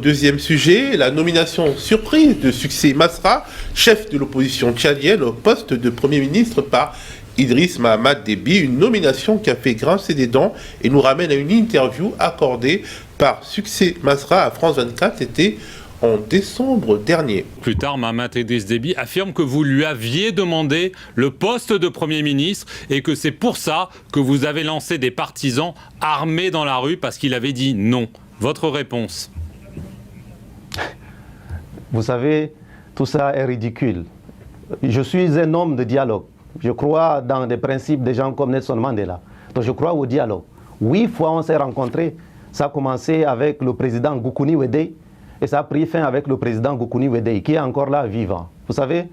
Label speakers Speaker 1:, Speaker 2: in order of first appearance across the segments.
Speaker 1: deuxième sujet, la nomination surprise de Succès Masra, chef de l'opposition tchadienne, au poste de Premier ministre par Idriss Mahamad Déby, une nomination qui a fait grincer des dents et nous ramène à une interview accordée par Succès Masra à France 24, c'était en décembre dernier.
Speaker 2: Plus tard, Mahamad Idriss Déby affirme que vous lui aviez demandé le poste de Premier ministre et que c'est pour ça que vous avez lancé des partisans armés dans la rue parce qu'il avait dit non. Votre réponse?
Speaker 3: Vous savez, tout ça est ridicule. Je suis un homme de dialogue. Je crois dans des principes des gens comme Nelson Mandela. Donc je crois au dialogue. 8 fois on s'est rencontrés. Ça a commencé avec le président Goukouni Weddey et ça a pris fin avec le président Goukouni Weddey qui est encore là vivant. Vous savez,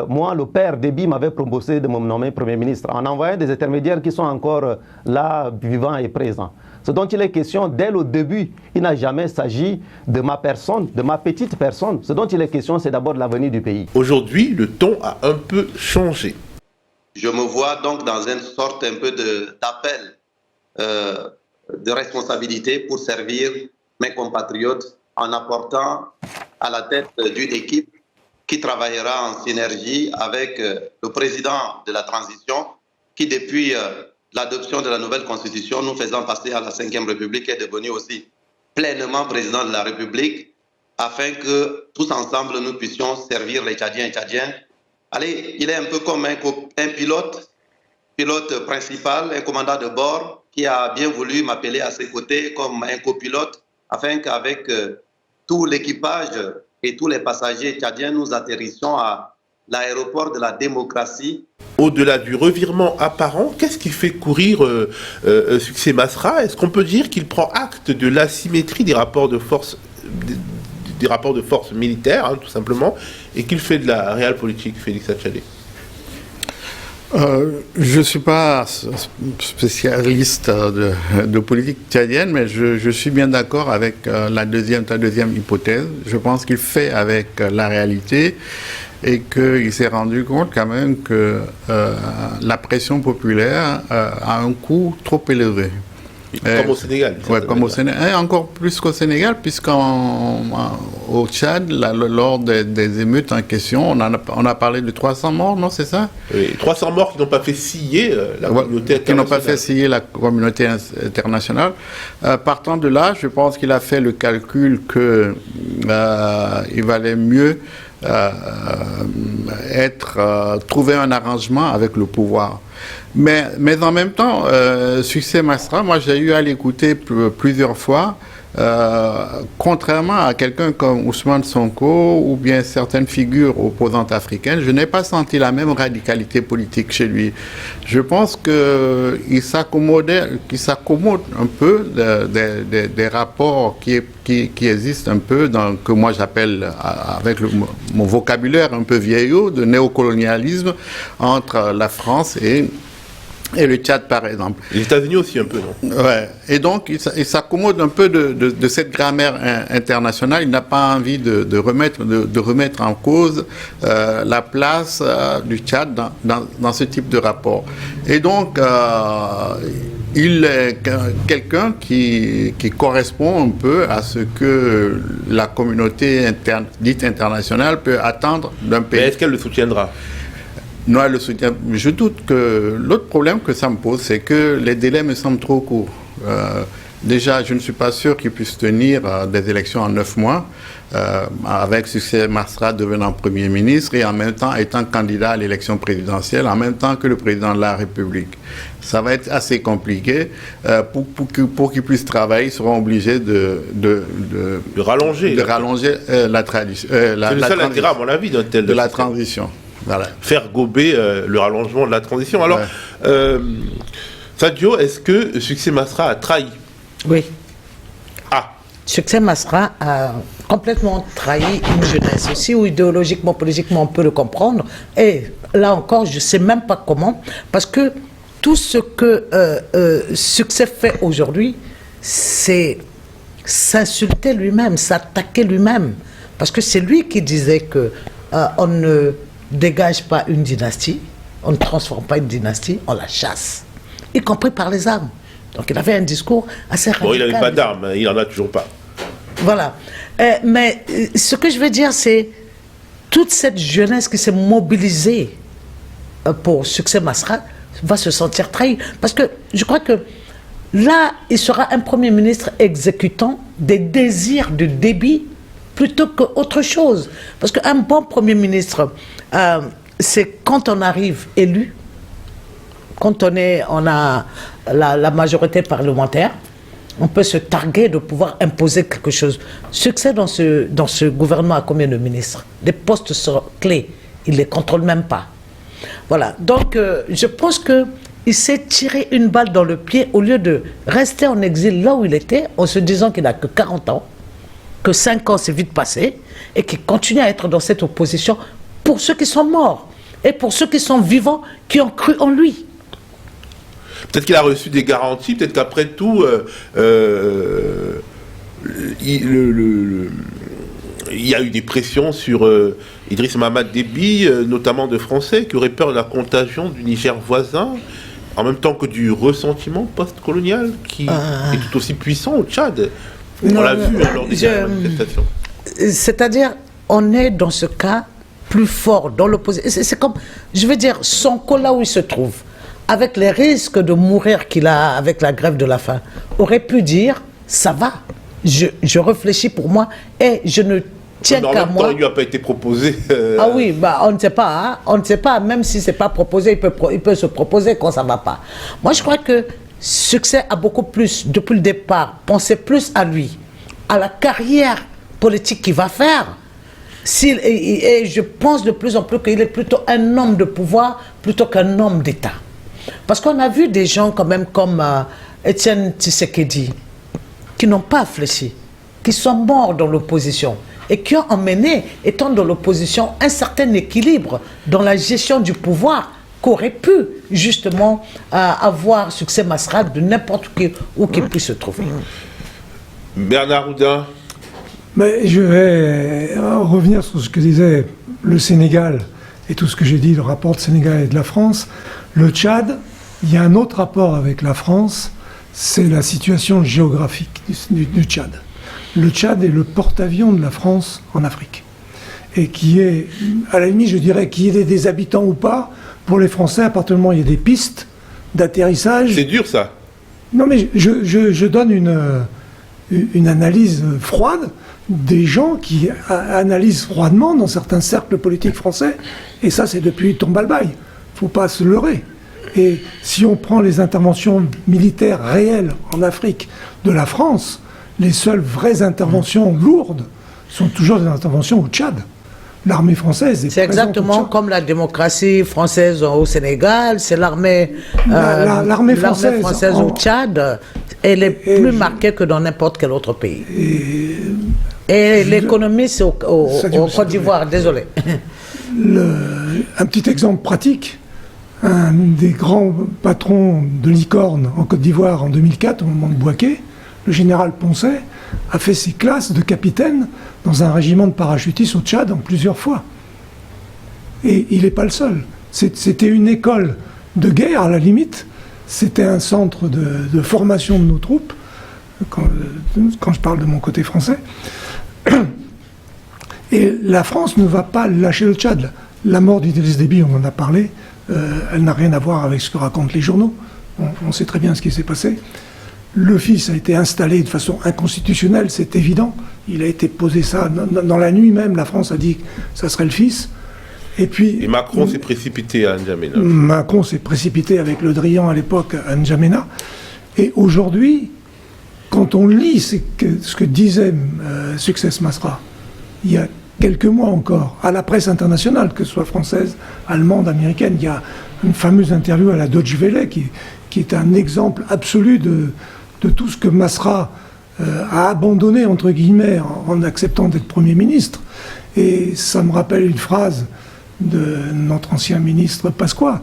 Speaker 3: moi, le père Déby m'avait proposé de me nommer Premier ministre en envoyant des intermédiaires qui sont encore là, vivants et présents. Ce dont il est question, dès le début, il n'a jamais s'agi de ma personne, de ma petite personne. Ce dont il est question, c'est d'abord de l'avenir du pays.
Speaker 1: Aujourd'hui, le ton a un peu changé.
Speaker 4: Je me vois donc dans une sorte un peu d'appel de responsabilité pour servir mes compatriotes en apportant à la tête d'une équipe qui travaillera en synergie avec le président de la transition qui, depuis l'adoption de la nouvelle constitution, nous faisant passer à la 5e République, est devenu aussi pleinement président de la République afin que tous ensemble nous puissions servir les Tchadiens et Tchadiennes. Allez, il est un peu comme un pilote principal, un commandant de bord qui a bien voulu m'appeler à ses côtés comme un copilote afin qu'avec tout l'équipage et tous les passagers tchadiens, nous atterrissions à l'aéroport de la démocratie.
Speaker 1: Au-delà du revirement apparent, qu'est-ce qui fait courir Succès Masra? Est-ce qu'on peut dire qu'il prend acte de l'asymétrie des rapports de force militaires, hein, tout simplement, et qu'il fait de la réelle politique, Félix Hatchalé?
Speaker 5: Je ne suis pas spécialiste de politique tchadienne, mais je suis bien d'accord avec ta deuxième hypothèse. Je pense qu'il fait avec la réalité et qu'il s'est rendu compte quand même que la pression populaire a un coût trop élevé.
Speaker 1: Comme au Sénégal.
Speaker 5: Oui, comme au Sénégal. Et encore plus qu'au Sénégal, puisqu'au Tchad, lors des émeutes en question, on a parlé de 300 morts, non, c'est ça?
Speaker 1: Oui, 300 morts qui n'ont pas fait scier la communauté internationale.
Speaker 5: Qui n'ont pas fait scier la communauté internationale. Partant de là, je pense qu'il a fait le calcul qu'il valait mieux trouver un arrangement avec le pouvoir. Mais en même temps, Succès Masra, moi j'ai eu à l'écouter plusieurs fois, contrairement à quelqu'un comme Ousmane Sonko ou bien certaines figures opposantes africaines, je n'ai pas senti la même radicalité politique chez lui. Je pense qu'il s'accommode un peu des rapports qui existent un peu, que moi j'appelle, avec mon vocabulaire un peu vieillot, de néocolonialisme entre la France et le Tchad, par exemple.
Speaker 1: Les États-Unis aussi un peu, non?
Speaker 5: Ouais. Et donc, il s'accommode un peu de cette grammaire internationale. Il n'a pas envie de remettre en cause la place du Tchad dans ce type de rapport. Et donc, il est quelqu'un qui correspond un peu à ce que la communauté dite internationale peut attendre d'un pays.
Speaker 1: Mais est-ce qu'elle le soutiendra?
Speaker 5: Non, elle le soutient. Je doute que l'autre problème que ça me pose, c'est que les délais me semblent trop courts. Déjà, je ne suis pas sûr qu'ils puissent tenir des élections en 9 mois, avec Succès Masra devenant Premier ministre et en même temps étant candidat à l'élection présidentielle, en même temps que le président de la République. Ça va être assez compliqué. Pour qu'ils puissent travailler, ils seront obligés de rallonger la tradition.
Speaker 1: C'est le seul intérêt, à mon avis,
Speaker 5: de la transition. Voilà.
Speaker 1: Faire gober le rallongement de la transition. Alors, Sadio, est-ce que Succès Masra a trahi?
Speaker 6: Oui.
Speaker 1: Ah.
Speaker 6: Succès Masra a complètement trahi une jeunesse. Aussi, où idéologiquement, politiquement, on peut le comprendre. Et là encore, je ne sais même pas comment. Parce que tout ce que Succès fait aujourd'hui, c'est s'insulter lui-même, s'attaquer lui-même. Parce que c'est lui qui disait que on ne dégage pas une dynastie, on ne transforme pas une dynastie, on la chasse, y compris par les armes. Donc il avait un discours assez radical.
Speaker 1: Bon, il n'avait pas d'armes, il n'en a toujours pas.
Speaker 6: Voilà. Mais ce que je veux dire, c'est toute cette jeunesse qui s'est mobilisée pour Succès Masra va se sentir trahi. Parce que je crois que là, il sera un Premier ministre exécutant des désirs de Déby plutôt qu'autre chose. Parce qu'un bon Premier ministre, c'est quand on arrive élu, quand on a la majorité parlementaire, on peut se targuer de pouvoir imposer quelque chose. Succès dans ce gouvernement a combien de ministres? Des postes sont clés, il ne les contrôle même pas. Voilà, donc je pense qu'il s'est tiré une balle dans le pied au lieu de rester en exil là où il était, en se disant qu'il n'a que 40 ans, que 5 ans c'est vite passé, et qu'il continue à être dans cette opposition pour ceux qui sont morts, et pour ceux qui sont vivants, qui ont cru en lui.
Speaker 1: Peut-être qu'il a reçu des garanties, peut-être qu'après tout, il y a eu des pressions sur Idriss Mahamat Déby, notamment de Français, qui auraient peur de la contagion du Niger voisin, en même temps que du ressentiment post-colonial qui est tout aussi puissant au Tchad. On l'a vu lors des manifestations.
Speaker 6: C'est-à-dire, on est dans ce cas plus fort dans l'opposition. C'est comme, je veux dire, Sonko, là où il se trouve, avec les risques de mourir qu'il a avec la grève de la faim, aurait pu dire, ça va, je réfléchis pour moi et je ne tiens qu'à moi.
Speaker 1: Temps, il lui a pas été proposé.
Speaker 6: Ah oui, bah, on ne sait pas, hein, on ne sait pas, même si ce n'est pas proposé, il peut se proposer quand ça ne va pas. Moi, je crois que Succès a beaucoup plus, depuis le départ, pensé plus à lui, à la carrière politique qu'il va faire. Et je pense de plus en plus qu'il est plutôt un homme de pouvoir plutôt qu'un homme d'État. Parce qu'on a vu des gens quand même comme Étienne Tshisekedi qui n'ont pas fléchi, qui sont morts dans l'opposition et qui ont emmené, étant dans l'opposition, un certain équilibre dans la gestion du pouvoir qu'aurait pu justement avoir Succès Masra de n'importe où qu'il puisse se trouver.
Speaker 1: Bernard Oudin.
Speaker 7: Mais je vais revenir sur ce que disait le Sénégal et tout ce que j'ai dit, le rapport de Sénégal et de la France. Le Tchad, il y a un autre rapport avec la France, c'est la situation géographique du Tchad. Le Tchad est le porte-avions de la France en Afrique. Et qui est, à la limite, je dirais, qu'il y ait des habitants ou pas, pour les Français, à partir du moment où il y a des pistes d'atterrissage...
Speaker 1: C'est dur, ça.
Speaker 7: Non, mais je donne une analyse froide des gens qui analysent froidement dans certains cercles politiques français, et ça, c'est depuis Tombalbaye. Il ne faut pas se leurrer. Et si on prend les interventions militaires réelles en Afrique de la France, les seules vraies interventions lourdes sont toujours des interventions au Tchad. L'armée française est
Speaker 6: c'est exactement comme la démocratie française au Sénégal, c'est l'armée française au Tchad, elle est plus marquée que dans n'importe quel autre pays. Et l'économie, c'est au Côte d'Ivoire, désolé.
Speaker 7: Un petit exemple pratique, un des grands patrons de Licorne en Côte d'Ivoire en 2004, au moment de Bouaké, le général Poncet, a fait ses classes de capitaine dans un régiment de parachutistes au Tchad en plusieurs fois. Et il n'est pas le seul. C'était une école de guerre, à la limite. C'était un centre de formation de nos troupes, quand je parle de mon côté français. Et la France ne va pas lâcher le Tchad. La mort d'Idriss Déby, on en a parlé, elle n'a rien à voir avec ce que racontent les journaux. On sait très bien ce qui s'est passé. Le fils a été installé de façon inconstitutionnelle, c'est évident. Il a été posé ça dans la nuit même. La France a dit que ça serait le fils. Et
Speaker 1: Macron s'est précipité à N'Djamena.
Speaker 7: Macron s'est précipité avec Le Drian à l'époque à N'Djamena. Et aujourd'hui, quand on lit ce que disait Succès Masra, il y a quelques mois encore, à la presse internationale, que ce soit française, allemande, américaine, il y a une fameuse interview à la Deutsche Welle qui est un exemple absolu de tout ce que Masra a abandonné, entre guillemets, en acceptant d'être Premier ministre. Et ça me rappelle une phrase de notre ancien ministre Pasqua.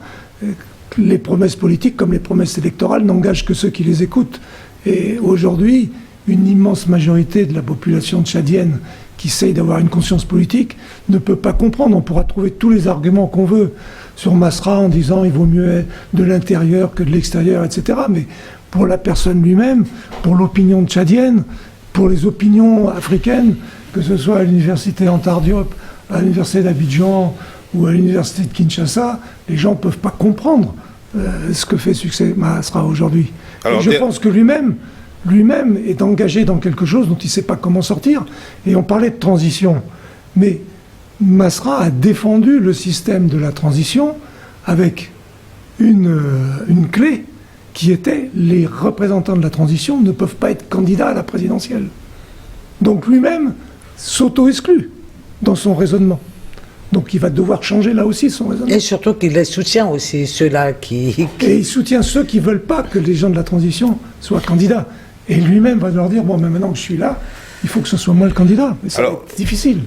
Speaker 7: Les promesses politiques, comme les promesses électorales, n'engagent que ceux qui les écoutent. Et aujourd'hui, une immense majorité de la population tchadienne qui essaye d'avoir une conscience politique ne peut pas comprendre. On pourra trouver tous les arguments qu'on veut sur Masra en disant il vaut mieux être de l'intérieur que de l'extérieur, etc. Mais pour la personne lui-même, pour l'opinion tchadienne, pour les opinions africaines, que ce soit à l'université Anta Diop, à l'université d'Abidjan ou à l'université de Kinshasa, les gens ne peuvent pas comprendre ce que fait Succès Masra aujourd'hui. Et je pense que lui-même est engagé dans quelque chose dont il ne sait pas comment sortir. Et on parlait de transition. Mais Masra a défendu le système de la transition avec une clé qui était les représentants de la transition ne peuvent pas être candidats à la présidentielle. Donc lui-même s'auto-exclut dans son raisonnement. Donc il va devoir changer là aussi son raisonnement.
Speaker 6: Et surtout qu'il les soutient aussi, ceux-là qui...
Speaker 7: Et il soutient ceux qui ne veulent pas que les gens de la transition soient candidats. Et lui-même va leur dire, bon, mais maintenant que je suis là, il faut que ce soit moi le candidat. Mais ça va être difficile.